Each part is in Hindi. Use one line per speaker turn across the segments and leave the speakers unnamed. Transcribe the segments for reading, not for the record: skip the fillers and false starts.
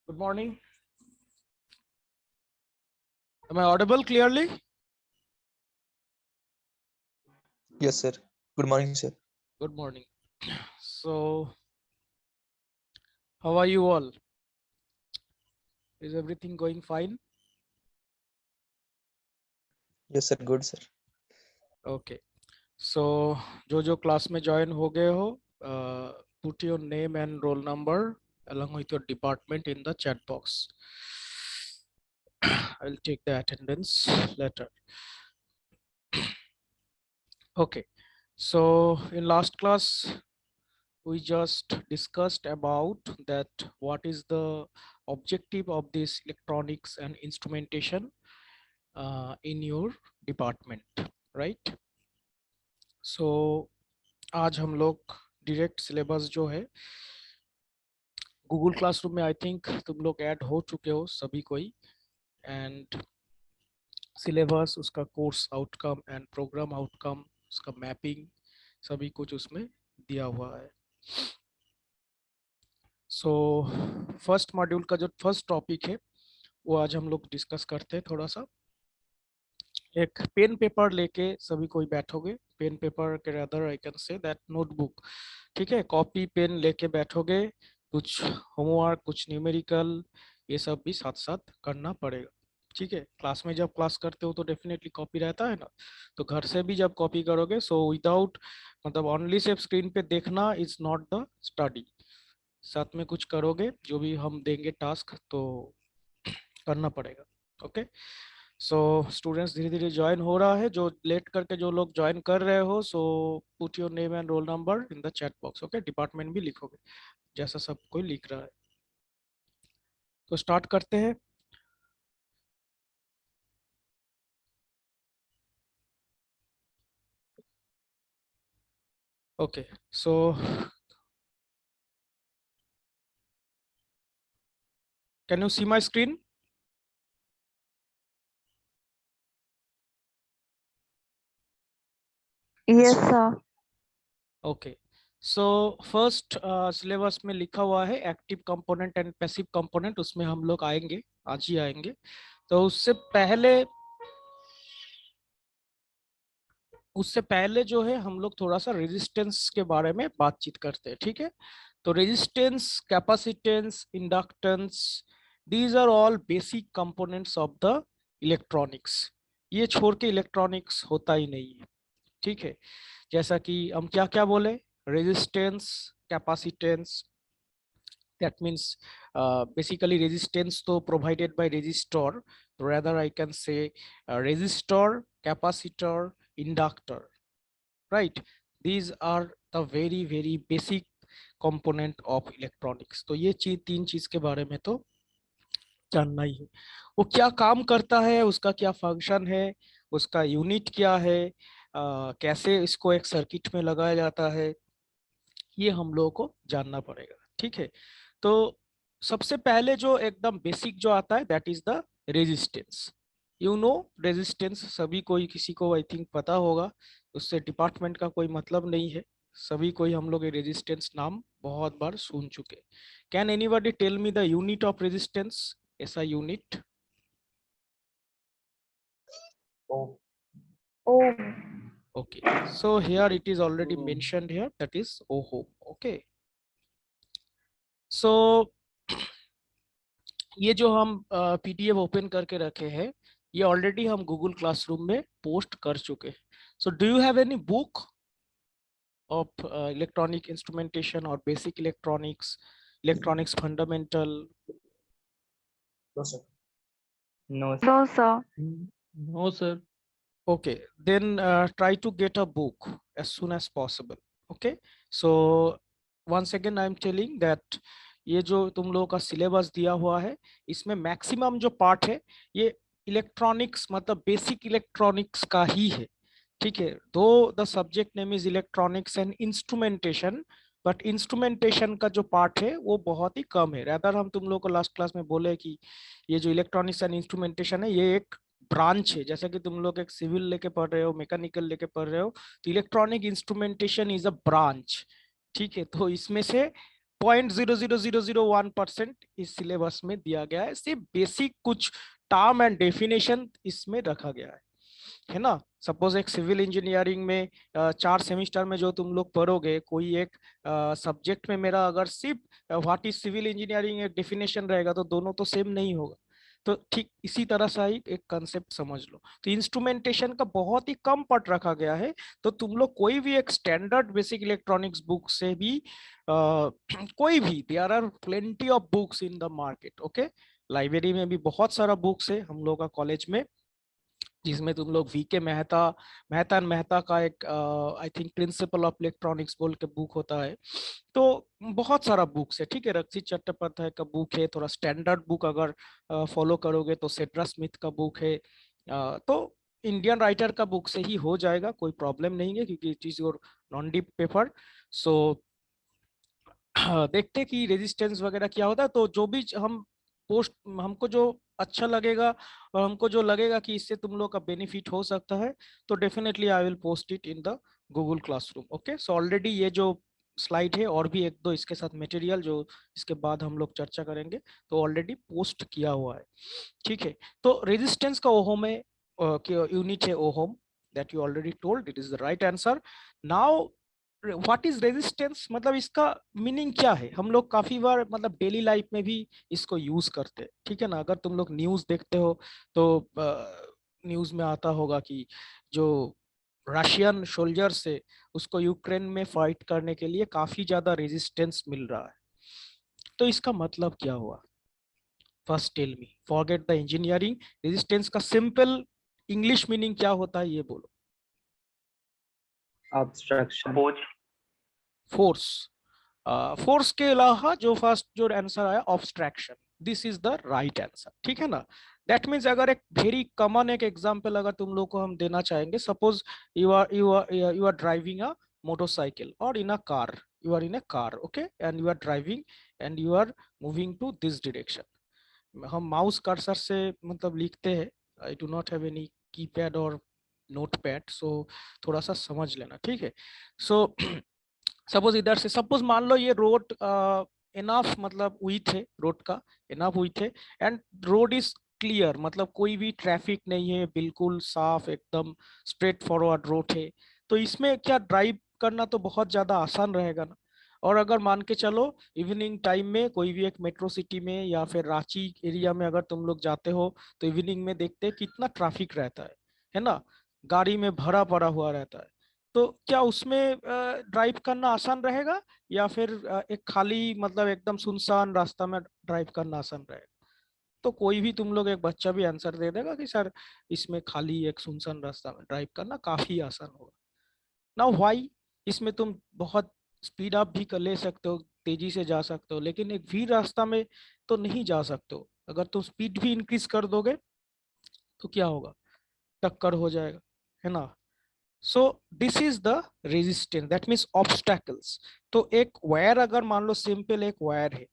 Good morning. Am I audible clearly?
Yes, sir. Good morning, sir.
Good morning. So, how are you all? Is everything going fine?
Yes, sir. Good, sir.
Okay. So, जो class में join हो गए हो, put your name and roll number along with your department in the chat box. I'll take the attendance later. Okay. So, in last class, we just discussed about that what is the objective of this electronics and instrumentation in your department, right? So आज हम लोग direct syllabus जो है Google Classroom में I think तुम लोग ऐड हो चुके हो सभी कोई, and syllabus उसका course outcome and program outcome उसका mapping सभी कुछ उसमें दिया हुआ है. सो फर्स्ट मॉड्यूल का जो फर्स्ट टॉपिक है वो आज हम लोग डिस्कस करते हैं. थोड़ा सा एक पेन पेपर लेके सभी कोई बैठोगे, पेन पेपर के other I can say that notebook, ठीक है, कॉपी पेन लेके बैठोगे, कुछ होमवर्क कुछ न्यूमेरिकल ये सब भी साथ साथ करना पड़ेगा. ठीक है, क्लास में जब क्लास करते हो तो डेफिनेटली कॉपी रहता है ना, तो घर से भी जब कॉपी करोगे सो विदाउट मतलब ओनली सिर्फ स्क्रीन पे देखना इज नॉट द स्टडी, साथ में कुछ करोगे जो भी हम देंगे टास्क तो करना पड़ेगा. ओके, सो स्टूडेंट्स धीरे धीरे ज्वाइन हो रहा है, जो लेट करके जो लोग ज्वाइन कर रहे हो so put your name and roll number in the chat box. Okay, department भी लिखोगे जैसा सब कोई लिख रहा है. तो स्टार्ट करते हैं. Okay, so can you see my screen?
Yes, sir.
Okay, so first syllabus में लिखा हुआ है active component and passive component, उसमें हम लोग आएंगे, आज ही आएंगे. तो उससे पहले जो है हम लोग थोड़ा सा रेजिस्टेंस के बारे में बातचीत करते हैं. ठीक है, तो resistance, capacitance, inductance, these are all basic components of the electronics. ये छोड़ के इलेक्ट्रॉनिक्स होता ही नहीं है. ठीक है, जैसा कि हम क्या क्या बोले, resistance, capacitance, that means basically resistance to provided by resistor, rather I can say resistor, capacitor, inductor, right? These are the very basic component of electronics. तो ये तीन चीज के बारे में तो जानना ही है. वो क्या काम करता है, उसका क्या फंक्शन है, उसका यूनिट क्या है, कैसे इसको एक सर्किट में लगाया जाता है, ये हम लोगों को जानना पड़ेगा. ठीक है, तो सबसे पहले जो एकदम बेसिक जो आता है that is the resistance. You know resistance सभी कोई, किसी को आई थिंक पता होगा, उससे डिपार्टमेंट का कोई मतलब नहीं है, सभी कोई हम लोग ये रेजिस्टेंस नाम बहुत बार सुन चुके. Can anybody tell me the unit of resistance, ऐसा unit?
Oh.
Okay, so here it is already mentioned here, that is ohm. Okay, so ये जो हम पीडीएफ ओपन करके रखे हैं ये ऑलरेडी हम गूगल क्लासरूम में पोस्ट कर चुके हैं. So do you have any book of electronic instrumentation और basic electronics fundamental?
No, sir.
No, sir.
No, sir.
Okay, then try to get a book as soon as possible. Okay, so once again I am telling that ये जो तुम लोगों का सिलेबस दिया हुआ है इसमें मैक्सिमम जो पार्ट है ये इलेक्ट्रॉनिक्स मतलब बेसिक इलेक्ट्रॉनिक्स का ही है. ठीक है, दो the subject name is electronics and instrumentation, but instrumentation का जो पार्ट है वो बहुत ही कम है. रादर हम तुम लोग को लास्ट क्लास में बोले कि ये जो इलेक्ट्रॉनिक्स एंड इंस्ट्रूमेंटेशन है ये एक ब्रांच है, जैसे कि तुम लोग एक सिविल लेके पढ़ रहे हो, मैकेनिकल लेके पढ़ रहे हो, तो electronic instrumentation is a branch. ठीक है, तो इसमें से 0.00001% इस सिलेबस में दिया गया है। सिर्फ बेसिक कुछ टर्म एंड डेफिनेशन इसमें रखा गया है ना। सपोज एक सिविल इंजीनियरिंग में 4 सेमेस्टर में जो तुम लोग पढ़ोगे, कोई एक सब्जेक्ट में मेरा अगर सिर्फ व्हाट इज सिविल इंजीनियरिंग एक डेफिनेशन रहेगा तो दोनों तो सेम नहीं होगा। तो ठीक इसी तरह से ही एक कंसेप्ट समझ लो। तो इंस्ट्रूमेंटेशन का बहुत ही कम पार्ट रखा गया है। तो तुम लोग कोई भी एक स्टैंडर्ड बेसिक इलेक्ट्रॉनिक्स बुक से भी कोई भी, there are plenty of books in the market. Okay, library में भी बहुत सारा बुक्स है हम लोग का कॉलेज में, जिसमें तुम लोग वीके मेहता एंड मेहता का एक I think principle of electronics बोल के बुक होता है। तो बहुत सारा बुक्स है, ठीक है। रक्षित चट्टोपाध्याय का बुक है, थोड़ा स्टैंडर्ड बुक अगर फॉलो करोगे तो सेड्रा स्मिथ का बुक है। तो इंडियन राइटर का बुक से ही हो जाएगा, कोई प्रॉब्लम नहीं है, क्योंकि it is your non deep paper. So देखते कि रेजिस्टेंस वगैरह क्या होता है। तो जो भी हम पोस्ट, हमको जो अच्छा लगेगा और हमको जो लगेगा कि इससे तुम लोग का बेनिफिट हो सकता है, तो definitely I will post it in the Google classroom. Okay, so already ये जो स्लाइड है और भी एक दो इसके साथ मटेरियल जो इसके बाद हम लोग चर्चा करेंगे, तो ऑलरेडी पोस्ट किया हुआ है, ठीक है। तो रेजिस्टेंस का ओहम है, यूनिट है ohm, that you already told, it is the right answer. Now what is resistance, मतलब इसका मीनिंग क्या है। हम लोग काफी बार मतलब डेली लाइफ में भी इसको यूज करते हैं, ठीक है ना। अगर तुम लोग न्यूज देखते हो तो न्यूज में आता होगा कि जो रशियन सोल्जर से उसको यूक्रेन में फाइट करने के लिए काफी ज्यादा रेजिस्टेंस मिल रहा है। तो इसका मतलब क्या हुआ, first tell me, forget the engineering. Resistance का सिंपल इंग्लिश मीनिंग क्या होता है ये बोलो।
Obstruction,
force. फोर्स के अलावा जो फर्स्ट जो आंसर आया abstraction, this is the right answer, ठीक है ना। दैट मीन्स अगर एक वेरी कॉमन एक एग्जांपल अगर तुम लोग को हम देना चाहेंगे, suppose you are driving a motorcycle और in a car, you are in a car, okay, and you are driving and you are moving to this direction. हम माउस कर्सर से मतलब लिखते हैं, I do not have any keypad और नोटपैड, सो थोड़ा सा समझ लेना, ठीक है। सो सपोज इधर से, सपोज मान लो ये रोड इनफ मतलब विड्थ है, रोड का इनफ विड्थ है एंड रोड इज क्लियर, मतलब कोई भी ट्रैफिक नहीं है, बिल्कुल साफ एकदम स्ट्रेट फॉरवर्ड रोड है। तो इसमें क्या ड्राइव करना तो बहुत ज्यादा आसान रहेगा ना। और अगर मान के चलो इवनिंग टाइम में कोई भी एक मेट्रो सिटी में या फिर रांची एरिया में अगर तुम लोग जाते हो, तो इवनिंग में देखते हैं कितना ट्रैफिक रहता है ना, गाड़ी में भरा पड़ा हुआ रहता है। तो क्या उसमें ड्राइव करना आसान रहेगा या फिर एक खाली मतलब एकदम सुनसान रास्ता में ड्राइव करना आसान रहेगा। तो कोई भी तुम लोग एक बच्चा भी आंसर दे देगा कि सर इसमें खाली एक सुनसान रास्ता में ड्राइव करना काफी आसान होगा। नाउ व्हाई, इसमें तुम बहुत स्पीड अप भी कर ले सकते हो, तेजी से जा सकते हो, लेकिन एक भी रास्ता में तो नहीं जा सकते हो। अगर तुम स्पीड भी इंक्रीज कर दोगे तो क्या होगा, टक्कर हो जाएगा, है ना। So this is the resistance, that means obstacles. तो एक वायर अगर मान लो सिंपल एक वायर है,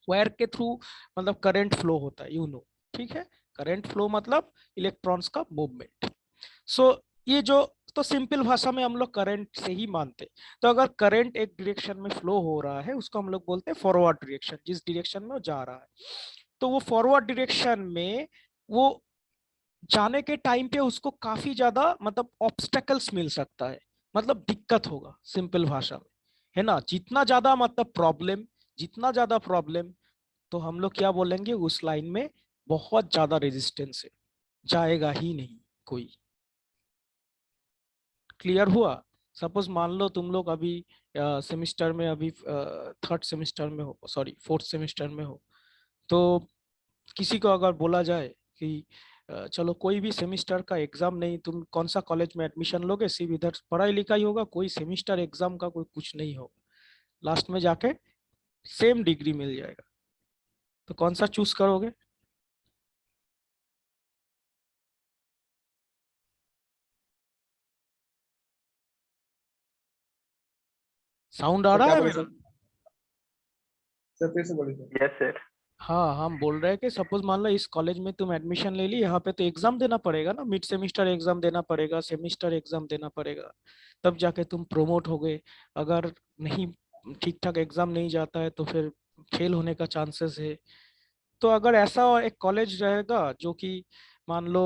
वायर के थ्रू मतलब करंट फ्लो होता है, यू नो, ठीक है। करंट फ्लो मतलब इलेक्ट्रॉन्स का मूवमेंट। सो ये जो, तो सिंपल भाषा में हम लोग करंट से ही मानते हैं। तो अगर करंट एक डायरेक्शन में फ्लो हो रहा है उसको हम लोग बोलते हैं फॉरवर्ड डायरेक्शन, जिस डायरेक्शन में वो जा रहा है। तो वो फॉरवर्ड डायरेक्शन में वो जाने के टाइम पे उसको काफी ज्यादा मतलब ऑब्स्टेकल्स मिल सकता है, मतलब दिक्कत होगा सिंपल भाषा में, है ना। जितना ज्यादा मतलब प्रॉब्लम, जितना ज्यादा प्रॉब्लम, तो हम लोग क्या बोलेंगे उस लाइन में बहुत ज्यादा रेजिस्टेंस है, जाएगा ही नहीं कोई। क्लियर हुआ। सपोज मान लो तुम लोग अभी सेमिस्टर में, अभी थर्ड सेमिस्टर में हो, सॉरी फोर्थ सेमिस्टर में हो, तो किसी को अगर बोला जाए कि चलो कोई भी सेमिस्टर का एग्जाम नहीं, तुम कौन सा कॉलेज में एडमिशन लोगे, सिर्फ इधर पढ़ाई लिखाई होगा, कोई सेमिस्टर एग्जाम का कोई कुछ नहीं होगा, लास्ट में जाके सेम डिग्री मिल जाएगा, तो कौन सा चूज करोगे। साउंड आ
सर
रहा
क्या
है
बोले
मेरा।
सर? सर फिर से बोलिए सर।
Yes sir.
हाँ, हम बोल रहे हैं कि सपोज मान लो इस कॉलेज में तुम एडमिशन ले ली, यहाँ पे तो एग्जाम देना पड़ेगा ना, मिड सेमिस्टर एग्जाम देना पड़ेगा, सेमिस्टर एग्जाम देना पड़ेगा, तब जाके तुम प्रोमोट हो गए। अगर नहीं ठीक ठाक एग्जाम नहीं जाता है तो फिर फेल होने का चांसेस है। तो अगर ऐसा एक कॉलेज रहेगा जो कि मान लो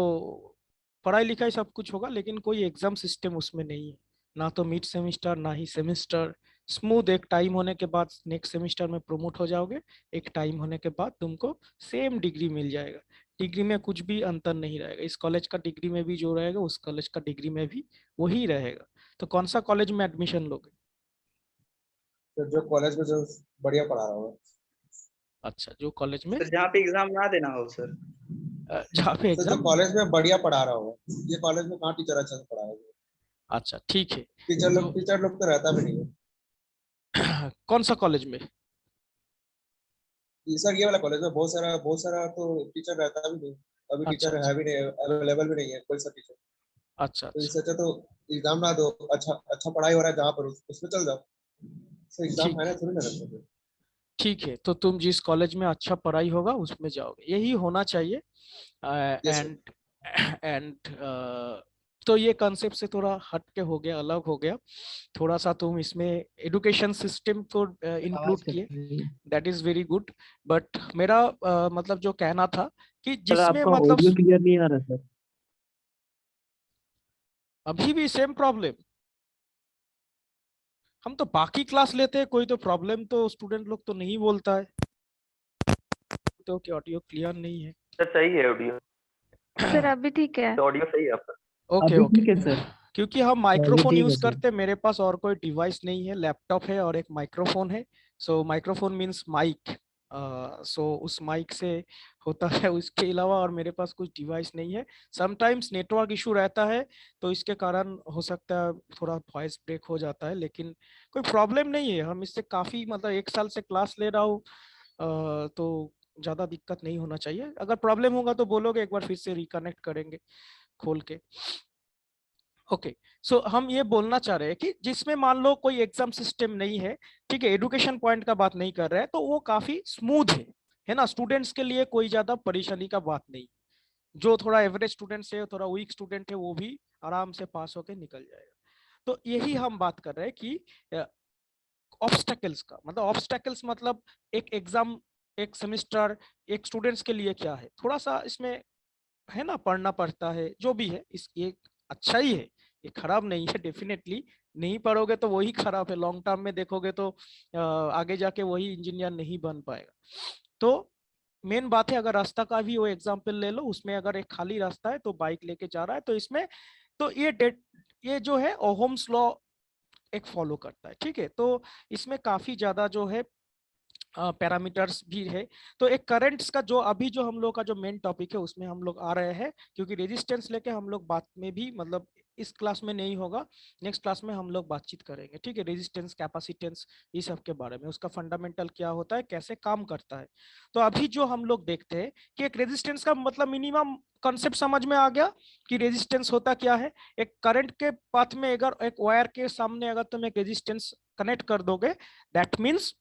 पढ़ाई लिखाई सब कुछ होगा लेकिन कोई एग्जाम सिस्टम उसमें नहीं है, ना तो मिड सेमेस्टर ना ही सेमेस्टर, स्मूथ एक टाइम होने के बाद नेक्स्ट सेमेस्टर में प्रमोट हो जाओगे, एक टाइम होने के बाद तुमको सेम डिग्री मिल जाएगा, डिग्री में कुछ भी अंतर नहीं रहेगा, इस कॉलेज का डिग्री में भी जो रहेगा उस कॉलेज का डिग्री में भी वही रहेगा। तो कौन सा कॉलेज में एडमिशन लोगे?
तो जो कॉलेज में जो बढ़िया पढ़ा रहा हूँ,
अच्छा, जो कॉलेज में
सर जहाँ पे एग्जाम ना देना हो सर।
जहाँ पे
तो जो
एग्जाम।
कॉलेज में बढ़िया पढ़ा रहा हूँ, ये कॉलेज में कहाँ टीचर अच्छा से पढ़ा रहा है?
अच्छा ठीक है।
टीचर लोग तो रहता भी नहीं है।
कौन सा कॉलेज में?
ये सर ये वाला कॉलेज में बहुत सारा तो टीचर रहता भी नहीं, अभी
अच्छा
टीचर है भी नहीं, अवेलेबल भी नहीं है कोई सा टीचर।
अच्छा
तो
अच्छा।
इससे अच्छा तो एग्जाम ना दो, अच्छा अच्छा पढ़ाई हो रहा है जहाँ पर उसमें चल जाओ। तो एग्जाम है
ठीक
ना, थोड़ी ना रहता है।
ठीक है, तो तुम जिस कॉलेज में अच्छा पढ़ाई होगा उसमें जाओगे, यही होना चाहिए।
Yes sir.
एंड एंड तो ये कंसेप्ट से थोड़ा हट के हो गया, अलग हो गया थोड़ा सा, तुम इसमें एजुकेशन सिस्टम को इंक्लूड किए, that is very good. But मेरा मतलब जो कहना था कि
सर
जिसमें
आपका
मतलब
ऑडियो क्लियर नहीं आ रहा सर।
अभी भी सेम प्रॉब्लम, हम तो बाकी क्लास लेते हैं, कोई तो प्रॉब्लम तो स्टूडेंट लोग तो नहीं बोलता है, तो कि ऑडियो क्लियर नहीं है।
सर सही है ऑडियो।
सर अभी ठीक है।
तो ऑडियो सही है आपका।
ओके
अभी
ओके।
ठीक है सर।
क्योंकि हम
अभी
माइक्रोफोन
ठीक है
यूज
सर।
करते हैं, मेरे पास और कोई डिवाइस नहीं है, लैपटॉप है और एक माइक्रोफोन है। सो माइक्रोफोन मींस माइक, सो उस माइक से होता है, उसके अलावा और मेरे पास कुछ डिवाइस नहीं है। समटाइम्स नेटवर्क इशू रहता है तो इसके कारण हो सकता है थोड़ा वॉइस ब्रेक हो जाता है, लेकिन कोई प्रॉब्लम नहीं है, हम इससे काफी मतलब 1 साल से क्लास ले रहा हूँ, तो ज्यादा दिक्कत नहीं होना चाहिए। अगर प्रॉब्लम होगा तो बोलोगे, एक बार फिर से रिकनेक्ट करेंगे खोल के। ओके, सो हम ये बोलना चाह रहे हैं कि जिसमें मान लो कोई एग्जाम सिस्टम नहीं है, ठीक है, एजुकेशन पॉइंट का बात नहीं कर रहे हैं, तो वो काफी स्मूथ है ना, स्टूडेंट्स के लिए कोई ज्यादा परेशानी का बात नहीं, जो थोड़ा एवरेज स्टूडेंट्स है, थोड़ा वीक स्टूडेंट है, वो भी आराम से पास होके निकल जाएगा। तो यही हम बात कर रहे हैं कि ऑब्स्टेकल्स का मतलब, ऑब्स्टेकल्स मतलब एक एग्जाम, एक सेमेस्टर, एक स्टूडेंट्स के लिए क्या है, थोड़ा सा इसमें है ना, पढ़ना पड़ता है, जो भी है इस ये अच्छा ही है, ये खराब नहीं है डेफिनेटली। नहीं पढ़ोगे तो वही खराब है, लॉन्ग टर्म में देखोगे तो आगे जाके वही इंजीनियर नहीं बन पाएगा। तो मेन बात है, अगर रास्ता का भी वो एग्जाम्पल ले लो, उसमें अगर एक खाली रास्ता है तो बाइक लेके जा रहा है, तो इसमें तो ये जो है ओहम्स लॉ एक फॉलो करता है, ठीक है। तो इसमें काफी ज्यादा जो है पैरामीटर्स भी है। तो एक करंट्स का जो अभी जो हम लोग का जो मेन टॉपिक है उसमें हम लोग आ रहे हैं, क्योंकि रेजिस्टेंस लेके हम लोग बात में भी मतलब इस क्लास में नहीं होगा, नेक्स्ट क्लास में हम लोग बातचीत करेंगे, ठीक है, रेजिस्टेंस कैपेसिटेंस ये सब के बारे में, उसका फंडामेंटल क्या होता है, कैसे काम करता है। तो अभी जो हम लोग देखते हैं कि एक रेजिस्टेंस का मतलब मिनिमम कॉन्सेप्ट समझ में आ गया कि रेजिस्टेंस होता क्या है। एक करंट के पाथ में अगर एक वायर के सामने अगर तुम एक रेजिस्टेंस कनेक्ट कर दोगे, दैट मीन्स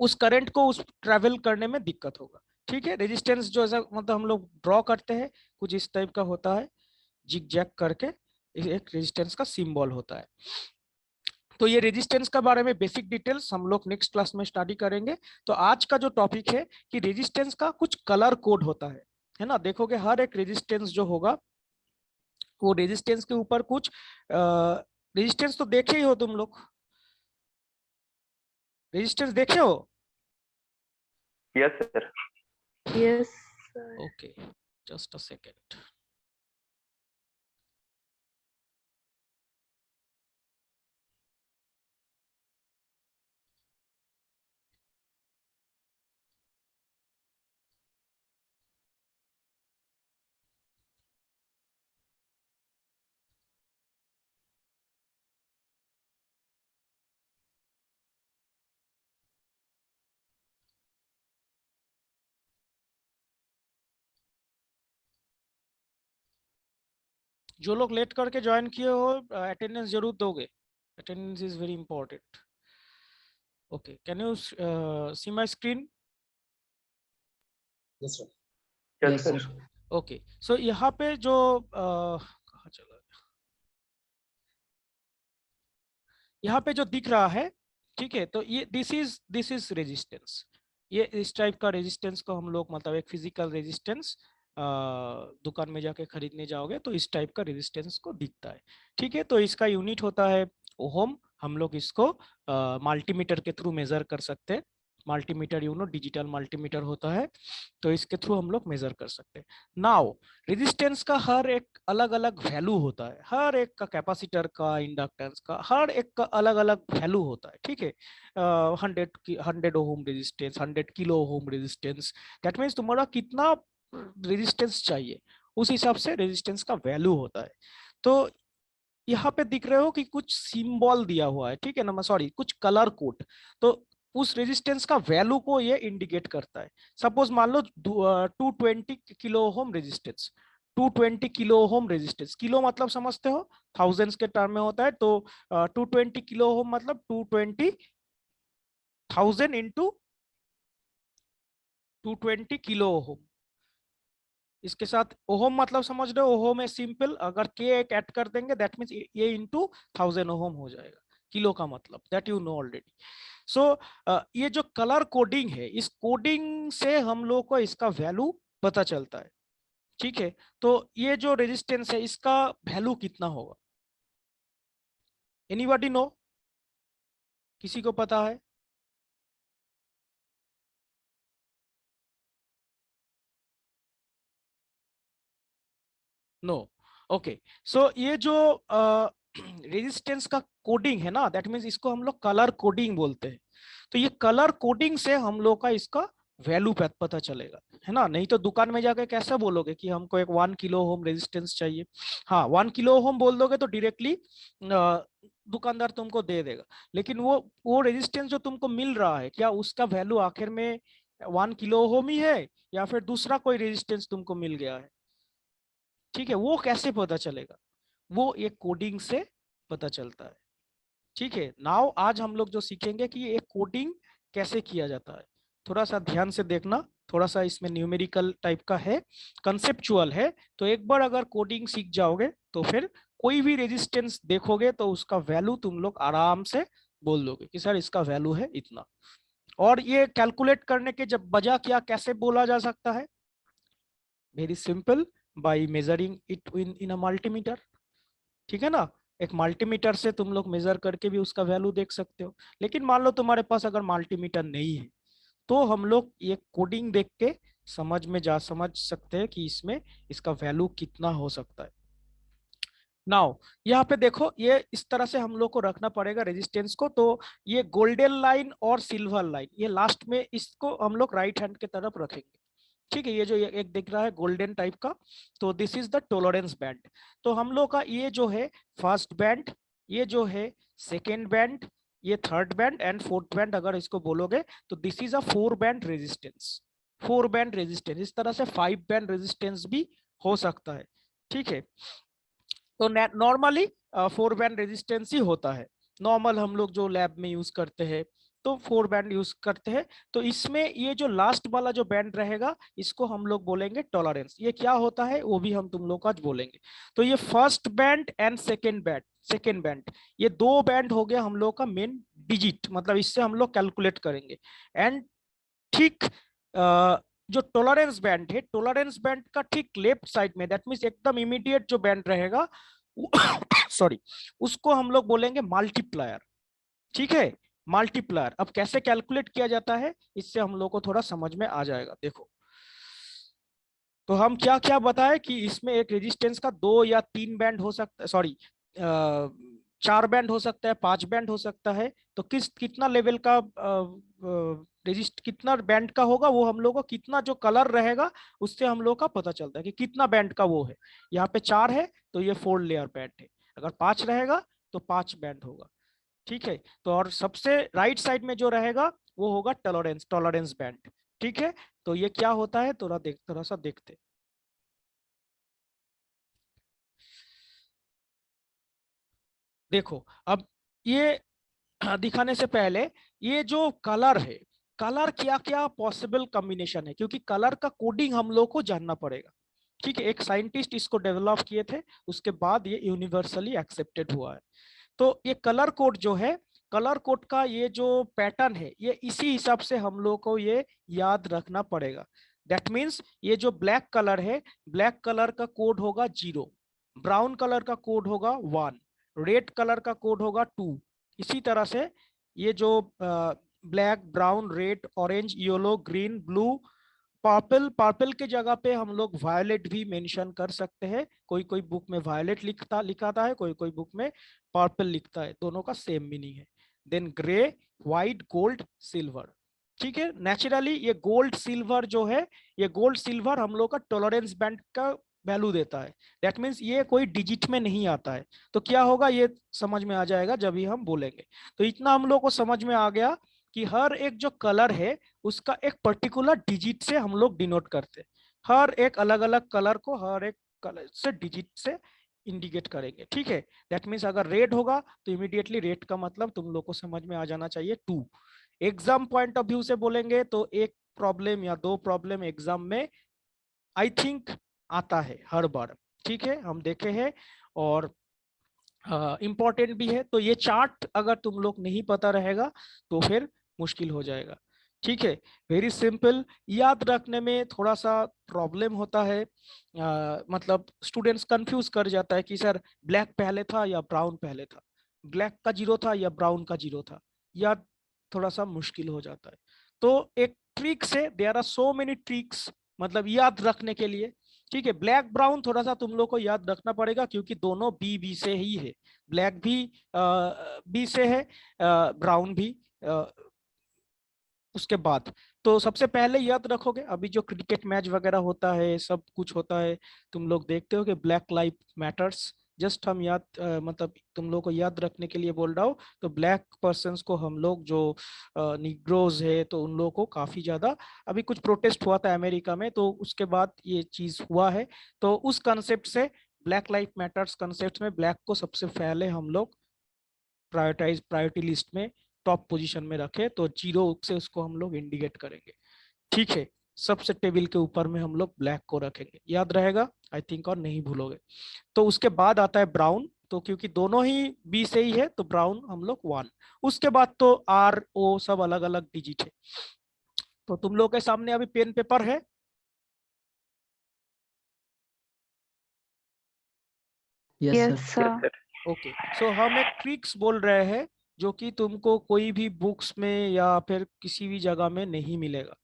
उस करंट को उस ट्रेवल करने में दिक्कत होगा, ठीक है। रेजिस्टेंस जो ऐसा मतलब हम लोग ड्रॉ करते हैं, कुछ इस टाइप का होता है, जिग जैग करके एक रेजिस्टेंस का सिंबल होता है। तो ये रेजिस्टेंस के बारे में बेसिक डिटेल्स हम लोग नेक्स्ट क्लास में स्टडी करेंगे। तो आज का जो टॉपिक है कि रेजिस्टेंस का कुछ कलर कोड होता है ना, देखोगे हर एक रेजिस्टेंस जो होगा वो रेजिस्टेंस के ऊपर कुछ रेजिस्टेंस तो देखे ही हो तुम लोग, रेजिस्टेंस देखे हो?
Yes sir.
Yes.
Okay, just a second. जो लोग लेट करके ज्वाइन किए हो अटेंडेंस जरूर दोगे, attendance is very important. Okay, can you see my screen?
Yes sir.
Yes sir.
Okay, so यहाँ पे जो कहाँ चला गया, यहाँ पे जो दिख रहा है ठीक है, तो ये दिस इज रेजिस्टेंस। ये इस टाइप का रेजिस्टेंस को हम लोग मतलब एक फिजिकल रेजिस्टेंस दुकान में जाके खरीदने जाओगे तो इस टाइप का रेजिस्टेंस को दिखता है। ठीक है, तो इसका यूनिट होता है ओहम। हम लोग इसको मल्टीमीटर के थ्रू मेजर कर सकते हैं। मल्टीमीटर डिजिटल मल्टीमीटर होता है, तो इसके थ्रू हम लोग मेजर कर सकते हैं। नाउ रेजिस्टेंस का हर एक अलग अलग वैल्यू होता है, हर एक का कैपेसिटर का, इंडक्टेंस का, हर एक का अलग अलग वैल्यू होता है। ठीक है, 100 ohm resistance, 100 kilo ohm resistance, that means तुम्हारा कितना रेजिस्टेंस चाहिए उस हिसाब से रेजिस्टेंस का वैल्यू होता है। तो यहाँ पे दिख रहे हो कि कुछ सिंबल दिया हुआ है, ठीक है ना, सॉरी कुछ कलर कोड, तो उस रेजिस्टेंस का वैल्यू को ये इंडिकेट करता है। सपोज मान लो 220 kilo ohm resistance, 220 kilo ohm resistance, kilo मतलब समझते हो थाउजेंड्स के टर्म में होता है, तो 220 किलो ओम मतलब 220,000 इंटू 220 किलो ओम। इसके साथ ओहम मतलब समझ रहे हो, ओहम है सिंपल, अगर के एक ऐड कर देंगे दैट मींस ये इंटू 1000 ओहम हो जाएगा। किलो का मतलब दैट यू नो ऑलरेडी। सो ये जो कलर कोडिंग है, इस कोडिंग से हम लोग को इसका वैल्यू पता चलता है। ठीक है, तो ये जो रेजिस्टेंस है इसका वैल्यू कितना होगा, एनीबॉडी नो, किसी को पता है? No, okay. सो ये जो रेजिस्टेंस का कोडिंग है ना, दैट मींस इसको हम लोग कलर कोडिंग बोलते हैं। तो ये कलर कोडिंग से हम लोग का इसका वैल्यू पता चलेगा, है ना। नहीं तो दुकान में जाके कैसे बोलोगे कि हमको एक 1 किलो ओम रेजिस्टेंस चाहिए। हाँ, 1 किलो ओम बोल दोगे तो डायरेक्टली दुकानदार तुमको दे देगा, लेकिन वो रेजिस्टेंस जो तुमको मिल रहा है, क्या उसका वैल्यू आखिर में 1 किलो ओम ही है या फिर दूसरा कोई रेजिस्टेंस तुमको मिल गया है? ठीक है, वो कैसे पता चलेगा? वो एक कोडिंग से पता चलता है। ठीक है, नाउ आज हम लोग जो सीखेंगे कि ये कोडिंग कैसे किया जाता है, थोड़ा सा ध्यान से देखना। थोड़ा सा इसमें न्यूमेरिकल टाइप का है, कंसेप्चुअल है, तो एक बार अगर कोडिंग सीख जाओगे तो फिर कोई भी रेजिस्टेंस देखोगे तो उसका वैल्यू तुम लोग आराम से बोल दोगे कि सर इसका वैल्यू है इतना। और ये कैलकुलेट करने के जब बजा क्या कैसे बोला जा सकता है? Very simple, by measuring it in a multimeter. ठीक है ना, एक मल्टीमीटर से तुम लोग मेजर करके भी उसका वैल्यू देख सकते हो। लेकिन मान लो तुम्हारे पास अगर मल्टीमीटर नहीं है तो हम लोग ये कोडिंग देख के समझ सकते हैं कि इसमें इसका वैल्यू कितना हो सकता है। नाउ यहाँ पे देखो, ये इस तरह से हम लोग को रखना पड़ेगा रेजिस्टेंस को। तो ये गोल्डन लाइन और सिल्वर लाइन, ये लास्ट में इसको हम लोग राइट हैंड की तरफ रखेंगे। ठीक है, ये जो एक दिख रहा है गोल्डन टाइप का, तो this is the tolerance band. तो हम लोग का ये जो है फर्स्ट बैंड, ये जो है सेकेंड बैंड, ये third band and fourth band अगर इसको बोलोगे तो this is a 4 band resistance. 4 band resistance, इस तरह से 5 बैंड रेजिस्टेंस भी हो सकता है। ठीक है, तो नॉर्मली 4 बैंड रेजिस्टेंस ही होता है। नॉर्मल हम लोग जो लैब में यूज करते हैं तो 4 बैंड यूज करते हैं। तो इसमें ये जो लास्ट वाला जो बैंड रहेगा इसको हम लोग बोलेंगे टॉलरेंस। ये क्या होता है वो भी हम तुम लोग आज बोलेंगे। तो ये first band and second band, ये 2 बैंड हो गया हम लोग का मेन डिजिट, मतलब इससे हम लोग कैलकुलेट करेंगे। एंड ठीक जो टॉलरेंस बैंड है, टॉलरेंस बैंड का ठीक लेफ्ट साइड में, दैट मींस एकदम इमीडिएट जो बैंड रहेगा सॉरी, उसको हम लोग बोलेंगे मल्टीप्लायर। ठीक है, मल्टीप्लायर। अब कैसे कैलकुलेट किया जाता है इससे हम लोग को थोड़ा समझ में आ जाएगा। देखो, तो हम क्या क्या बताएं कि इसमें एक रेजिस्टेंस का 2 या 3 बैंड हो सकता है, सॉरी 4 बैंड हो सकता है, 5 बैंड हो सकता है। तो कितना लेवल का रेजिस्ट कितना बैंड का होगा वो हम लोग को कितना जो कलर रहेगा उससे हम लोग का पता चलता है कि कितना बैंड का वो है। यहाँ पे 4 है तो ये 4 लेयर बैंड है, अगर 5 रहेगा तो 5 बैंड होगा। ठीक है, तो और सबसे राइट साइड में जो रहेगा वो होगा टॉलरेंस बैंड। ठीक है, तो ये क्या होता है थोड़ा सा देखते। देखो, अब ये दिखाने से पहले ये जो कलर है, कलर क्या क्या पॉसिबल कॉम्बिनेशन है, क्योंकि कलर का कोडिंग हम लोग को जानना पड़ेगा। ठीक है, एक साइंटिस्ट इसको डेवलप किए थे, उसके बाद ये यूनिवर्सली एक्सेप्टेड हुआ है। तो ये कलर कोड जो है कलर कोड का ये जो पैटर्न है ये इसी हिसाब से हम लोग को ये याद रखना पड़ेगा। दैट मीन्स ये जो ब्लैक कलर है, ब्लैक कलर का कोड होगा 0, ब्राउन कलर का कोड होगा 1, रेड कलर का कोड होगा 2। इसी तरह से ये जो black, brown, red, orange, yellow, green, blue, purple, purple के जगह पे हम लोग वायलेट भी मेंशन कर सकते हैं। कोई कोई बुक में वायलेट लिखाता है, कोई कोई बुक में पर्पल लिखता है, दोनों का सेम मीनिंग है। Then grey, white, gold, silver. ठीक है, नेचुरली ये गोल्ड सिल्वर जो है, ये गोल्ड सिल्वर हम लोग का टॉलरेंस बैंड का वैल्यू देता है। दैट मीन्स ये कोई डिजिट में नहीं आता है। तो क्या होगा ये समझ में आ जाएगा जब ही हम बोलेंगे। तो इतना हम लोग को समझ में आ गया कि हर एक जो कलर है उसका एक पर्टिकुलर डिजिट से हम लोग डिनोट करते हैं। हर एक अलग अलग कलर को हर एक कलर से डिजिट से इंडिकेट करेंगे। ठीक है, दैट मीन्स अगर रेड होगा तो इमीडिएटली रेड का मतलब तुम लोग को समझ में आ जाना चाहिए 2। एग्जाम पॉइंट ऑफ व्यू से बोलेंगे तो एक प्रॉब्लम या 2 प्रॉब्लम एग्जाम में आई थिंक आता है हर बार। ठीक है, हम देखे हैं और इंपॉर्टेंट भी है। तो ये चार्ट अगर तुम लोग नहीं पता रहेगा तो फिर मुश्किल हो जाएगा। ठीक है, वेरी सिंपल, याद रखने में थोड़ा सा प्रॉब्लम होता है। मतलब स्टूडेंट्स कंफ्यूज कर जाता है कि सर ब्लैक पहले था या ब्राउन पहले था, ब्लैक का 0 था या ब्राउन का 0 था, याद थोड़ा सा मुश्किल हो जाता है। तो एक ट्रिक से, there are so many tricks मतलब याद रखने के लिए। ठीक है, ब्लैक ब्राउन थोड़ा सा तुम लोग को याद रखना पड़ेगा क्योंकि दोनों बी से ही है। ब्लैक भी बी से है, ब्राउन भी उसके बाद। तो सबसे पहले याद रखोगे, अभी जो क्रिकेट मैच वगैरह होता है, सब कुछ होता है, तुम लोग देखते हो कि ब्लैक लाइफ मैटर्स। जस्ट हम याद मतलब तुम लोग को याद रखने के लिए बोल रहा हूँ। तो ब्लैक पर्सन्स को हम लोग जो निग्रोज है तो उन लोगों को काफी ज्यादा, अभी कुछ प्रोटेस्ट हुआ था अमेरिका में तो उसके बाद ये चीज हुआ है। तो उस कंसेप्ट से ब्लैक लाइफ मैटर्स कंसेप्ट में ब्लैक को सबसे पहले हम लोग प्रायोरिटी लिस्ट में टॉप पोजीशन में रखे, तो 0 से उसको हम लोग इंडिकेट करेंगे। ठीक है, सबसे टेबल के ऊपर में हम लोग ब्लैक को रखेंगे, याद रहेगा आई थिंक और नहीं भूलोगे। तो उसके बाद आता है ब्राउन, तो क्योंकि दोनों ही बी से ही है तो ब्राउन हम लोग 1। उसके बाद तो आर ओ सब अलग अलग डिजिट है। तो तुम लोग के सामने अभी पेन पेपर है।
Yes
yes
sir.
Sir.
Okay, so हम एक ट्रिक्स बोल रहे हैं जो कि तुमको कोई भी बुक्स में या फिर किसी भी जगह में नहीं मिलेगा।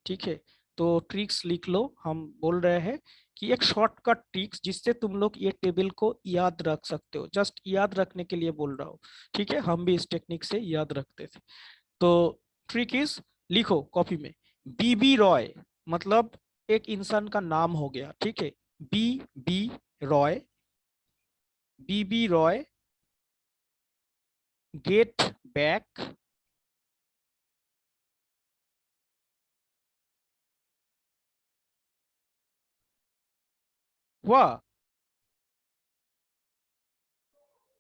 ठीक है, तो ट्रिक्स लिख लो। हम बोल रहे हैं कि एक शॉर्टकट ट्रिक्स जिससे तुम लोग ये टेबल को याद रख सकते हो, जस्ट याद रखने के लिए बोल रहा हूँ। ठीक है, हम भी इस टेक्निक से याद रखते थे। तो ट्रिक इज, लिखो कॉपी में, बीबी रॉय मतलब एक इंसान का नाम हो गया। ठीक है, B B Roy, B B Roy get back, हुआ?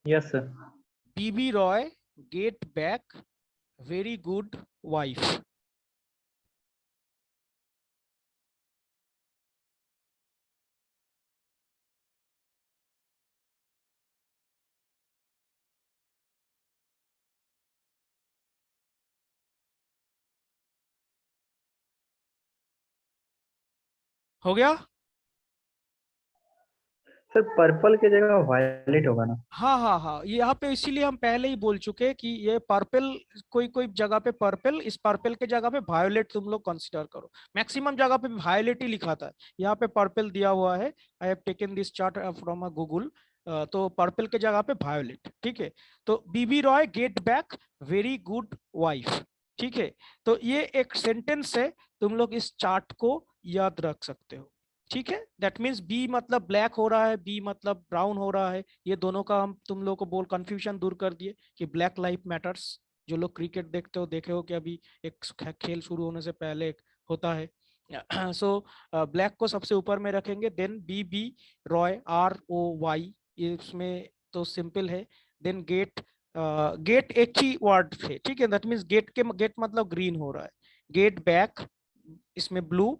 Yes sir.
B B Roy get back very good wife. हो गया?
सर पर्पल की जगह वायलेट होगा ना?
हाँ हाँ हाँ, ये यहाँ पे इसीलिए हम पहले ही बोल चुके हैं कि ये पर्पल, कोई कोई जगह पे पर्पल, इस पर्पल के जगह पे वायोलेट तुम लोग कंसीडर करो। मैक्सिमम जगह पे वायोलेट ही लिखा था, यहाँ पे पर्पल दिया हुआ है। I have taken this chart from a Google. तो पर्पल के जगह पे वायोलेट। ठीक है, तो B B Roy get back very good wife. ठीक है, तो ये एक सेंटेंस से तुम लोग इस चार्ट को याद रख सकते हो। ठीक है, दैट मीन्स बी मतलब ब्लैक हो रहा है, बी मतलब ब्राउन हो रहा है, ये दोनों का हम तुम लोग को बोल कंफ्यूजन दूर कर दिए कि ब्लैक लाइफ मैटर्स। जो लोग क्रिकेट देखते हो देखे हो कि अभी एक खेल शुरू होने से पहले एक होता है। सो ब्लैक को सबसे ऊपर में रखेंगे, then B B Roy R O Y, इसमें तो सिंपल है। देन गेट, गेट एक ही वर्ड है। ठीक है, दैट मीन्स गेट के, गेट मतलब ग्रीन हो रहा है, गेट बैक इसमें ब्लू,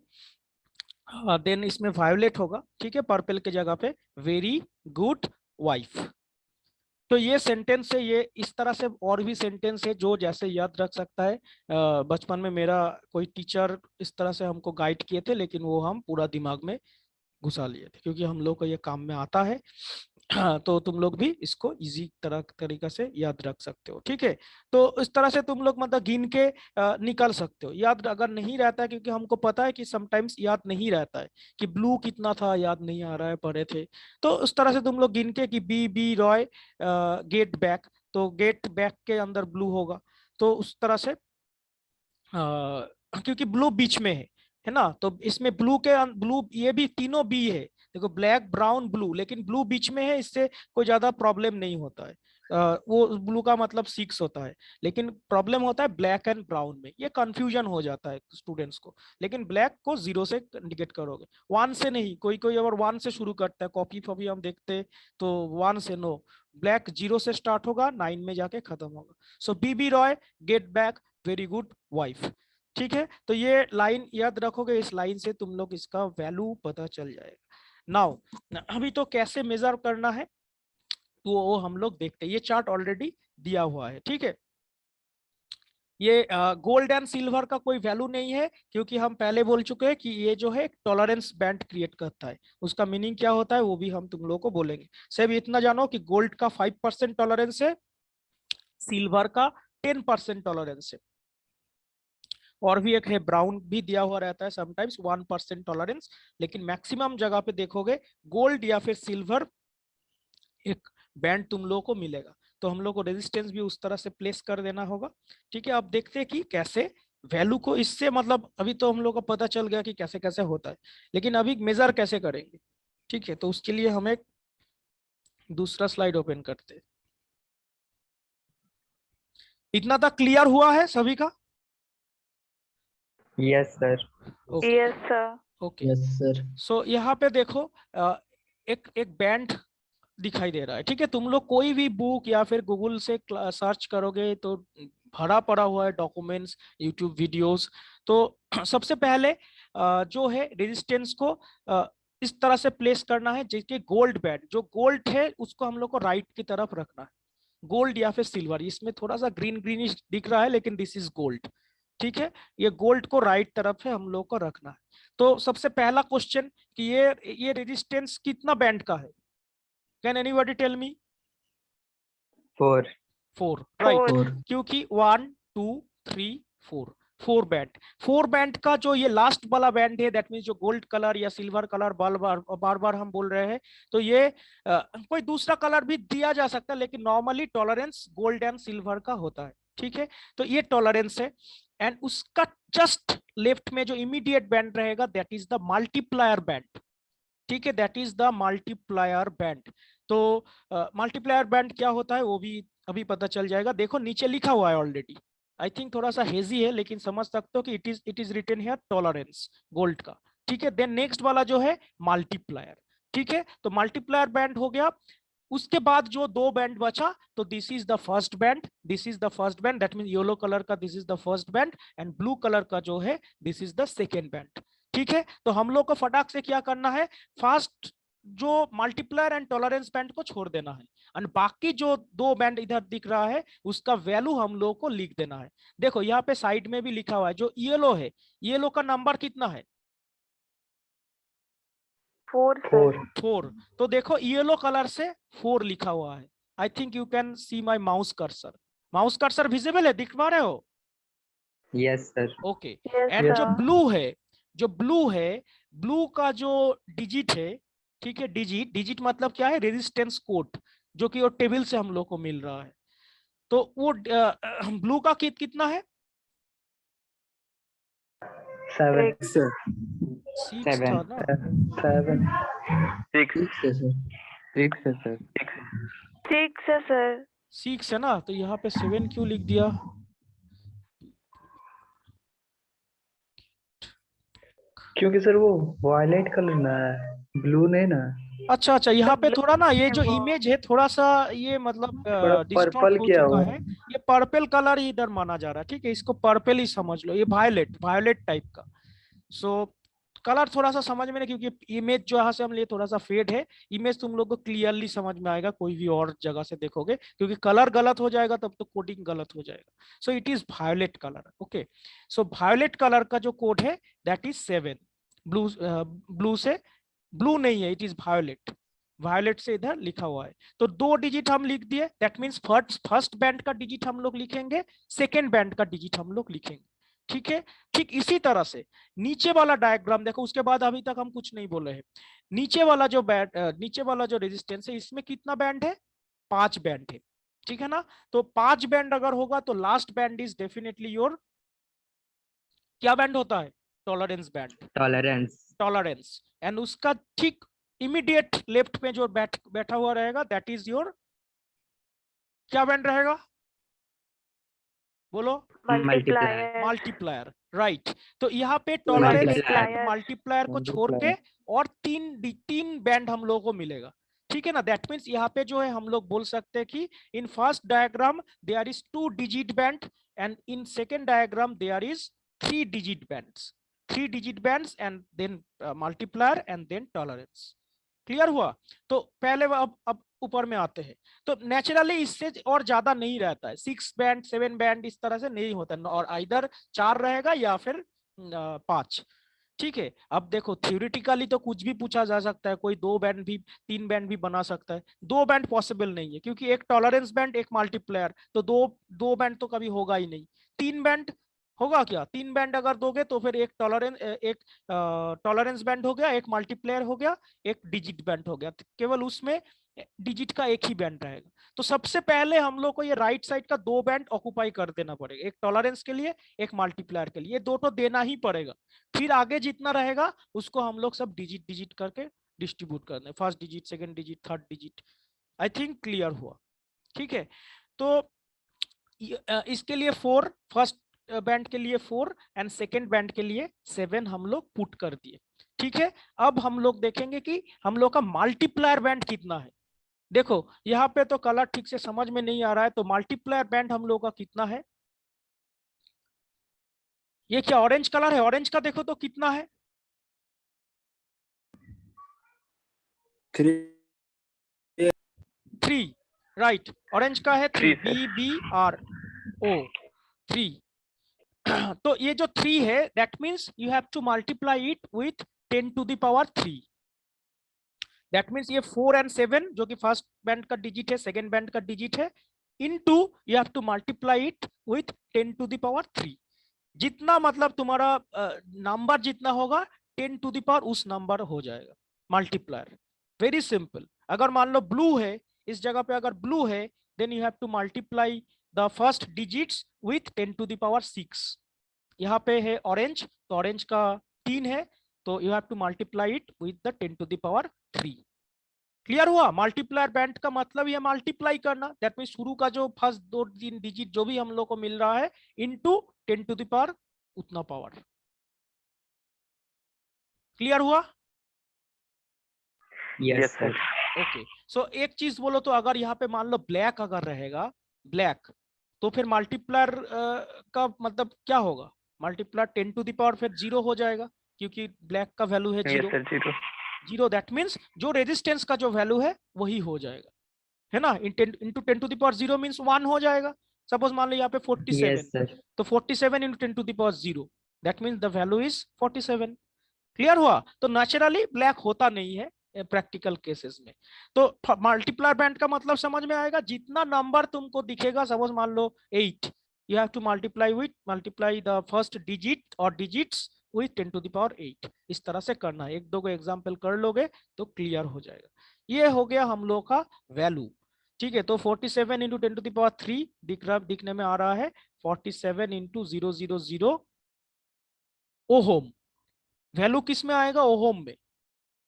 देन इसमें वायोलेट होगा। ठीक है, पर्पल के जगह पे वेरी गुड वाइफ। तो ये सेंटेंस है, ये इस तरह से और भी सेंटेंस है जो जैसे याद रख सकता है। बचपन में मेरा कोई टीचर इस तरह से हमको गाइड किए थे, लेकिन वो हम पूरा दिमाग में घुसा लिए थे क्योंकि हम लोग को ये काम में आता है। तो तुम लोग भी इसको इजी तरीका से याद रख सकते हो, ठीक है। तो इस तरह से तुम लोग मतलब गिन के निकल सकते हो। याद अगर नहीं रहता है, क्योंकि हमको पता है कि समटाइम्स याद नहीं रहता है कि ब्लू कितना था, याद नहीं आ रहा है, पढ़े थे। तो उस तरह से तुम लोग गिन के कि बी रॉय गेट बैक, तो गेट बैक के अंदर ब्लू होगा। तो उस तरह से क्योंकि ब्लू बीच में है ना, तो इसमें ब्लू के ब्लू ये भी तीनों बी है। देखो ब्लैक ब्राउन ब्लू, लेकिन ब्लू बीच में है, इससे कोई ज्यादा प्रॉब्लम नहीं होता है। वो ब्लू का मतलब 6 होता है, लेकिन प्रॉब्लम होता है ब्लैक एंड ब्राउन में, ये कंफ्यूजन हो जाता है स्टूडेंट्स को। लेकिन ब्लैक को 0 से इंडिकेट करोगे, 1 से नहीं। कोई कोई अगर 1 से शुरू करता है, कॉपी फॉपी हम देखते हैं तो 1 से नो, ब्लैक 0 से स्टार्ट होगा, 9 में जाके खत्म होगा। So B B Roy get back very good wife, ठीक है। तो ये लाइन याद रखोगे, इस लाइन से तुम लोग इसका वैल्यू पता चल जाएगा। नाउ अभी तो कैसे मेजर करना है तो वो हम लोग देखते हैं। ये चार्ट ऑलरेडी दिया हुआ है, ठीक है। ये गोल्ड एंड सिल्वर का कोई वैल्यू नहीं है, क्योंकि हम पहले बोल चुके हैं कि ये जो है टॉलरेंस बैंड क्रिएट करता है। उसका मीनिंग क्या होता है वो भी हम तुम लोगों को बोलेंगे। सिर्फ इतना जानो कि गोल्ड का 5% टॉलरेंस है, सिल्वर का 10% टॉलरेंस है। और भी एक है ब्राउन, भी दिया हुआ रहता है समटाइम्स 1% टॉलरेंस, लेकिन मैक्सिमम जगह पे देखोगे गोल्ड या फिर सिल्वर एक बैंड तुम लोगों को मिलेगा। तो हम लोग को रेजिस्टेंस भी उस तरह से प्लेस कर देना होगा, ठीक है। अब देखते हैं कि कैसे वैल्यू को इससे मतलब अभी तो हम लोग को पता चल गया कि कैसे कैसे होता है, लेकिन अभी मेजर कैसे करेंगे, ठीक है। तो उसके लिए हम एक दूसरा स्लाइड ओपन करते हैं। इतना तक क्लियर हुआ है सभी का?
Yes sir.
Okay
yes sir.
Okay.
Yes sir.
So यहाँ पे देखो एक एक बैंड दिखाई दे रहा है, ठीक है। तुम लोग कोई भी बुक या फिर गूगल से सर्च करोगे तो भरा पड़ा हुआ है डॉक्यूमेंट्स, यूट्यूब वीडियोस। तो सबसे पहले जो है रेजिस्टेंस को इस तरह से प्लेस करना है जैसे गोल्ड बैंड, जो गोल्ड है उसको हम लोग को राइट की तरफ रखना है। गोल्ड या फिर सिल्वर, इसमें थोड़ा सा ग्रीन ग्रीनिश दिख रहा है लेकिन दिस इज गोल्ड, ठीक है। ये गोल्ड को राइट तरफ है हम लोग को रखना है। तो सबसे पहला क्वेश्चन कि ये रेजिस्टेंस कितना बैंड का है? Can anybody tell me?
4।
4, right.
4।
क्योंकि 1 2 3 4, 4 बैंड। 4 बैंड का जो ये लास्ट वाला बैंड है, दैट मीन्स जो गोल्ड कलर या सिल्वर कलर बार बार हम बोल रहे हैं, तो ये कोई दूसरा कलर भी दिया जा सकता है, लेकिन normally tolerance gold and silver का होता है, ठीक है। तो ये टॉलरेंस है, एंड उसका जस्ट लेफ्ट में जो इमीडिएट बैंड रहेगा that is the multiplier band, ठीक है। That is the multiplier band. तो मल्टीप्लायर बैंड क्या होता है वो भी अभी पता चल जाएगा। देखो नीचे लिखा हुआ है ऑलरेडी, आई थिंक थोड़ा सा हेजी है, लेकिन समझ सकते हो कि it is written here tolerance gold का, ठीक है। देन नेक्स्ट वाला जो है मल्टीप्लायर, ठीक है। तो मल्टीप्लायर बैंड हो गया। उसके बाद जो 2 बैंड बचा, तो this is the first band, this is the first band, that mean yellow colour का this is the first band, and blue colour का जो है this is the second band, ठीक है। तो हम लोग को फटाक से क्या करना है, फास्ट जो मल्टीप्लायर एंड टॉलरेंस बैंड को छोड़ देना है, और बाकी जो 2 बैंड इधर दिख रहा है उसका वैल्यू हम लोग को लिख देना है। देखो यहाँ पे साइड में भी लिखा हुआ है, जो येलो है, येलो का नंबर कितना है?
4
4।
4। तो देखो येलो कलर से 4 लिखा हुआ है। I think you can see my mouse cursor. Mouse cursor visible है, दिख पा रहे हो?
Yes sir.
Okay.
Yes
and जो
सर।
ब्लू है, जो ब्लू है, ब्लू का जो डिजिट है, ठीक है, डिजिट, डिजिट मतलब क्या है, रेजिस्टेंस कोड, जो कि वो टेबल से हम लोग को मिल रहा है। तो वो ब्लू का कितना है?
7 सर।
6 था ना?
7
6
है सर।
6 है सर।
6 है सर।
6 है ना, तो यहाँ पे 7 क्यों लिख दिया?
क्योंकि सर वो वायलेट कलर ना है, ब्लू नहीं ना।
अच्छा अच्छा, यहाँ पे थोड़ा ना ये जो
वो-
इमेज है थोड़ा सा ये मतलब
थोड़ा
डिस्टॉर्ट
पर्पल
हो
किया
चुका
हुआ
है। ये पर्पल कलर ही इधर माना जा रहा है, ठीक है। इसको पर्पल ही समझ लो, ये वायलेट वायलेट टाइप का। सो कलर थोड़ा सा समझ में नहीं, क्योंकि इमेज जो यहाँ से हम लिए थोड़ा सा फेड है, इमेज तुम लोग को क्लियरली समझ में आएगा कोई भी और जगह से देखोगे, क्योंकि कलर गलत हो जाएगा तब तो कोडिंग गलत हो जाएगा। So it is violet colour. Okay, so violet colour का जो कोड है दैट इज 7। ब्लू ब्लू से, ब्लू नहीं है, इट इज वायोलेट, वायोलेट से इधर लिखा हुआ है। तो 2 डिजिट हम लिख दिए, दैट मीन्स फर्स्ट बैंड का डिजिट हम लोग लिखेंगे, सेकेंड बैंड का डिजिट हम लोग लिखेंगे। ठीक है, ठीक इसी तरह से नीचे वाला डायग्राम देखो, उसके बाद अभी तक हम कुछ नहीं बोले हैं। नीचे वाला जो बैंड, नीचे वाला जो रेजिस्टेंस है, इसमें कितना बैंड है? 5 बैंड है। ठीक है ना, तो 5 बैंड अगर होगा तो last band is definitely your, क्या बैंड होता है? Tolerance band, tolerance. एंड उसका ठीक इमीडिएट लेफ्ट में जो बैठा हुआ रहेगा दैट इज योर, क्या बैंड रहेगा? बोलो। Multiplier, right. तो यहाँ पे टॉलरेंस एंड मल्टीप्लायर को छोड़ के और तीन बैंड हम लोगों को मिलेगा। ठीक है ना, दैट मीन्स यहाँ पे जो है हम लोग बोल सकते हैं कि in first diagram there is 2 digit band and in second diagram there is 3 digit bands, 3 digit bands and then multiplier and then tolerance. Clear हुआ? तो पहले अब ऊपर में आते हैं। तो नेचुरली इससे और ज्यादा नहीं रहता है, 6 बैंड 7 बैंड इस तरह से नहीं होता, और इधर 4 रहेगा या फिर 5। ठीक है, अब देखो थ्योरेटिकली तो कुछ भी पूछा जा सकता है, कोई 2 बैंड भी 3 बैंड भी बना सकता है। 2 बैंड पॉसिबल नहीं है, क्योंकि एक टॉलरेंस बैंड एक मल्टीप्लायर, तो दो बैंड तो कभी होगा ही नहीं। 3 बैंड होगा क्या? 3 बैंड अगर दोगे तो फिर एक टॉलरेंस बैंड हो गया, एक मल्टीप्लायर हो गया, एक डिजिट बैंड हो गया, तो केवल उसमें डिजिट का एक ही बैंड रहेगा। तो सबसे पहले हम लोग को ये राइट साइड का 2 बैंड ऑक्युपाई कर देना पड़ेगा, एक टॉलरेंस के लिए एक मल्टीप्लायर के लिए, दो तो देना ही पड़ेगा। फिर आगे जितना रहेगा उसको हम लोग सब डिजिट डिजिट करके डिस्ट्रीब्यूट करना है, first digit, second digit, third digit. I think clear हुआ? ठीक है, तो इसके लिए 4, फर्स्ट बैंड के लिए 4 एंड सेकेंड बैंड के लिए 7 हम लोग पुट कर दिए। ठीक है, अब हम लोग देखेंगे कि हम लोग का मल्टीप्लायर बैंड कितना है। देखो यहाँ पे तो कलर ठीक से समझ में नहीं आ रहा है, तो मल्टीप्लायर बैंड हम लोग का कितना है? ये क्या ऑरेंज कलर है? ऑरेंज का देखो तो कितना है? 3, राइट। ऑरेंज का है 3, BBRO 3। तो ये जो 3 है that means you have to multiply it with 10 to the power 3। That means ये 4 एंड 7 जो कि फर्स्ट बैंड का डिजिट है, सेकेंड बैंड का डिजिट है, into you have to multiply it with 10 to the power 3। जितना मतलब तुम्हारा नंबर जितना होगा 10 टू द पावर उस नंबर हो जाएगा मल्टीप्लायर। Very simple. अगर मान लो ब्लू है, इस जगह पे अगर ब्लू है then you have to multiply the first digits with 10 to the power 6। यहाँ पे है ऑरेंज, तो ऑरेंज का 3 है, तो you have to multiply it with the 10 to the power 3। Clear हुआ? मल्टीप्लायर बैंड का मतलब ये मल्टीप्लाई करना, दैट मीन शुरू का जो फर्स्ट 2-3 डिजिट जो भी हम लोग को मिल रहा है इनटू 10 टू द पावर उतना पावर। क्लियर हुआ?
Yes sir.
ओके, सो एक चीज बोलो तो, अगर यहाँ पे मान लो ब्लैक अगर रहेगा, ब्लैक, तो फिर मल्टीप्लायर का मतलब क्या होगा? मल्टीप्लायर 10 टू द पावर फिर 0 हो जाएगा, क्योंकि ब्लैक का वैल्यू है 0। दैट मीन्स जो रेजिस्टेंस का जो वैल्यू है वही हो जाएगा, है ना। Into 10 to the power 0 means 1 हो जाएगा। सपोज मान लो यहाँ पे 47, तो 47 into 10 to the power 0, that means the value is 47। Clear हुआ? तो नेचुरली ब्लैक होता नहीं है प्रैक्टिकल केसेस में। तो मल्टीप्लायर बैंड का मतलब समझ में आएगा, जितना नंबर तुमको दिखेगा, सपोज मान लो 8, you have to multiply the first digit और digits with 10 to the power 8। इस तरह से करना है, 1-2 को एग्जांपल कर लोगे तो क्लियर हो जाएगा। ये हो गया हम लोग का वैल्यू। ठीक है, तो 47 इंटू 10 टू द पावर 3 दिखने में आ रहा है 47 इंटू 000 ओहम। वैल्यू किस में आएगा? ओहम में।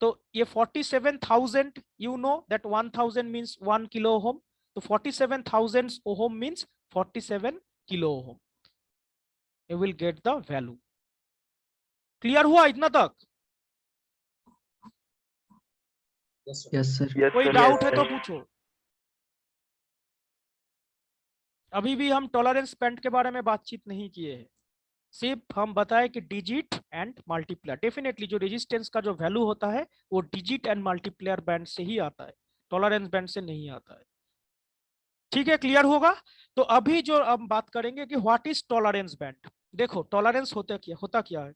तो ये 47,000, you know that 1000 means 1 kilo ohm, तो 47,000 ohm means 47 kilo ohm. You will get the value. Clear हुआ इतना तक?
Yes sir.
कोई डाउट है तो पूछो। अभी भी हम टॉलरेंस बैंड के बारे में बातचीत नहीं किए हैं, सिर्फ हम बताए कि डिजिट एंड मल्टीप्लायर। डेफिनेटली जो रेजिस्टेंस का जो वैल्यू होता है वो डिजिट एंड मल्टीप्लायर बैंड से ही आता है, टॉलरेंस बैंड से नहीं आता है। ठीक है, क्लियर होगा। तो अभी जो हम बात करेंगे कि व्हाट इज टॉलरेंस बैंड। देखो टॉलरेंस होता क्या है।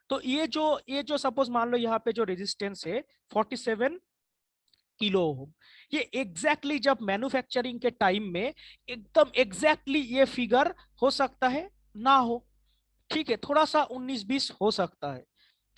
तो ये जो सपोज मान लो यहाँ पे जो रेजिस्टेंस है 47 किलो ओम, ये एग्जैक्टली जब मैन्युफैक्चरिंग के टाइम में एकदम एग्जैक्टली ये फिगर हो सकता है ना हो, ठीक है, थोड़ा सा 19-20 हो सकता है।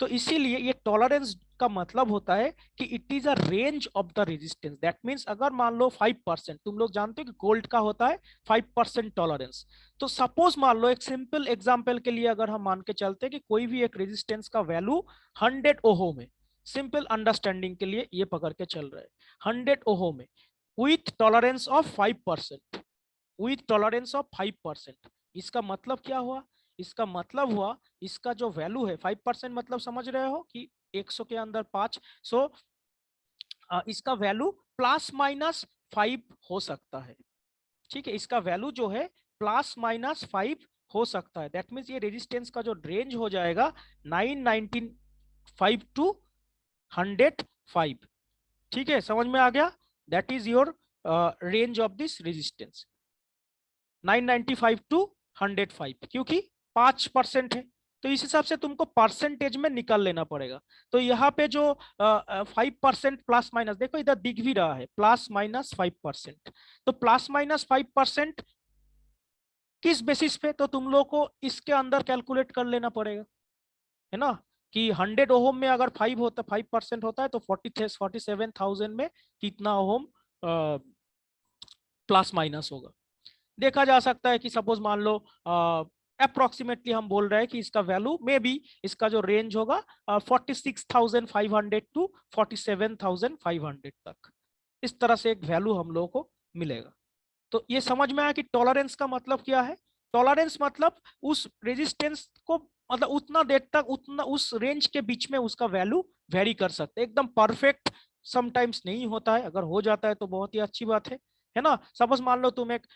तो इसीलिए ये टॉलरेंस का मतलब होता है कि it is a range of the resistance. That means अगर मान लो 5%, तुम लोग जानते हो कि गोल्ड का होता है 5% टॉलरेंस। तो सपोज मान लो एक सिंपल एग्जांपल के लिए अगर हम मान के चलते हैं कि कोई भी एक रेजिस्टेंस का वैल्यू 100 ओहम है, सिंपल अंडरस्टैंडिंग के लिए ये पकड़ के चल रहे हैं 100 ओहम है with tolerance of 5%, with tolerance of 5%। इसका मतलब क्या हुआ, इसका मतलब हुआ इसका जो वैल्यू है 5% मतलब समझ रहे हो कि 100 के अंदर 5, सो इसका वैल्यू प्लस माइनस 5 हो सकता है। ठीक है, इसका वैल्यू जो है प्लस माइनस 5 हो सकता है। दैट मीन्स ये रेजिस्टेंस का जो रेंज हो जाएगा 995 टू 105। ठीक है, समझ में आ गया। That is your range of this resistance 995 to 105, क्योंकि 5% है तो इस हिसाब से तुमको परसेंटेज में निकाल लेना पड़ेगा। तो यहाँ पे जो 5% प्लस माइनस, देखो इधर दिख भी रहा है प्लस माइनस 5%, तो प्लस माइनस 5% किस बेसिस पे, तो तुम लोग को इसके अंदर कैलकुलेट कर लेना पड़ेगा, है ना, कि 100 ओहम में अगर 5% होता है तो 47,000 में कितना ओहम प्लस माइनस होगा। देखा जा सकता है कि सपोज मान लो अप्रोक्सीमेटली हम बोल रहे हैं कि इसका वैल्यू मे बी इसका जो रेंज होगा 46,500 टू 47,500 तक, इस तरह से एक वैल्यू हम लोगों को मिलेगा। तो ये समझ में आया कि टॉलरेंस का मतलब क्या है। टॉलरेंस मतलब उस रेजिस्टेंस को, मतलब उतना देर तक, उतना उस रेंज के बीच में उसका वैल्यू वेरी कर सकते हैं। एकदम परफेक्ट समटाइम्स नहीं होता है, अगर हो जाता है तो बहुत ही अच्छी बात है ना। सपोज मान लो तुम एक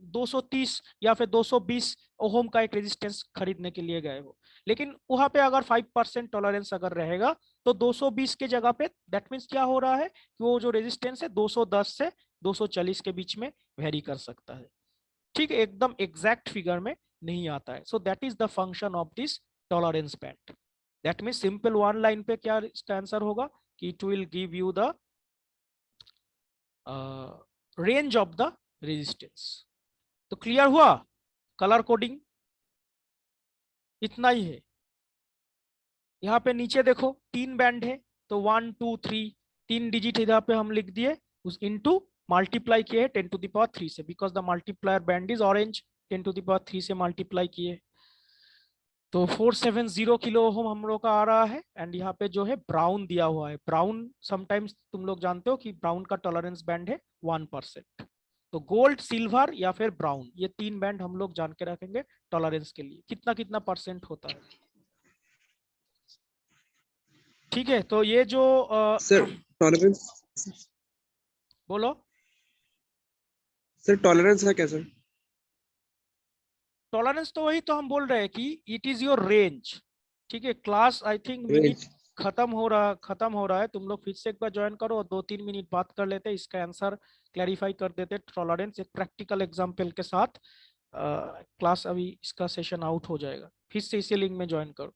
230 या फिर 220 ओहम का एक रेजिस्टेंस खरीदने के लिए गए हो, लेकिन वहां पे अगर 5% टॉलरेंस अगर रहेगा तो 220 के जगह पे दैट मीन्स क्या हो रहा है कि वो जो रेजिस्टेंस है 210 से 240 के बीच में वेरी कर सकता है। ठीक है, एकदम एग्जैक्ट फिगर में नहीं आता है। So that is the function of this tolerance band. That means simple one line पे क्या इसका आंसर होगा कि it will give you the range of the resistance. तो क्लियर हुआ, कलर कोडिंग इतना ही है। यहाँ पे नीचे देखो 3 बैंड है, तो 1 2 3 3 डिजिट इधर पे हम लिख दिए, उस इनटू मल्टीप्लाई किए 10⁻³ से, because the multiplier band is orange, 10⁻³ से मल्टीप्लाई किए तो 470 किलो ओम हम लोग का आ रहा है। एंड यहाँ पे जो है ब्राउन दिया हुआ है, ब्राउन समटाइम्स तुम लोग जानते हो कि ब्राउन का टॉलरेंस बैंड है 1%। तो गोल्ड, सिल्वर या फिर ब्राउन, ये 3 बैंड हम लोग जान के रखेंगे टॉलरेंस के लिए कितना कितना परसेंट होता है। ठीक है, तो ये जो
सर टॉलरेंस,
बोलो
सर टॉलरेंस है क्या सर?
टॉलरेंस तो वही तो हम बोल रहे हैं कि इट इज योर रेंज। ठीक है, क्लास आई थिंक मिनट खत्म हो रहा है, तुम लोग फिर से एक बार ज्वाइन करो और 2-3 मिनट बात कर लेते हैं, इसका आंसर क्लैरिफाई कर देते टॉलरेंस एक प्रैक्टिकल एग्जांपल के साथ। क्लास अभी इसका सेशन आउट हो जाएगा, फिर से इसी लिंक में ज्वाइन करो।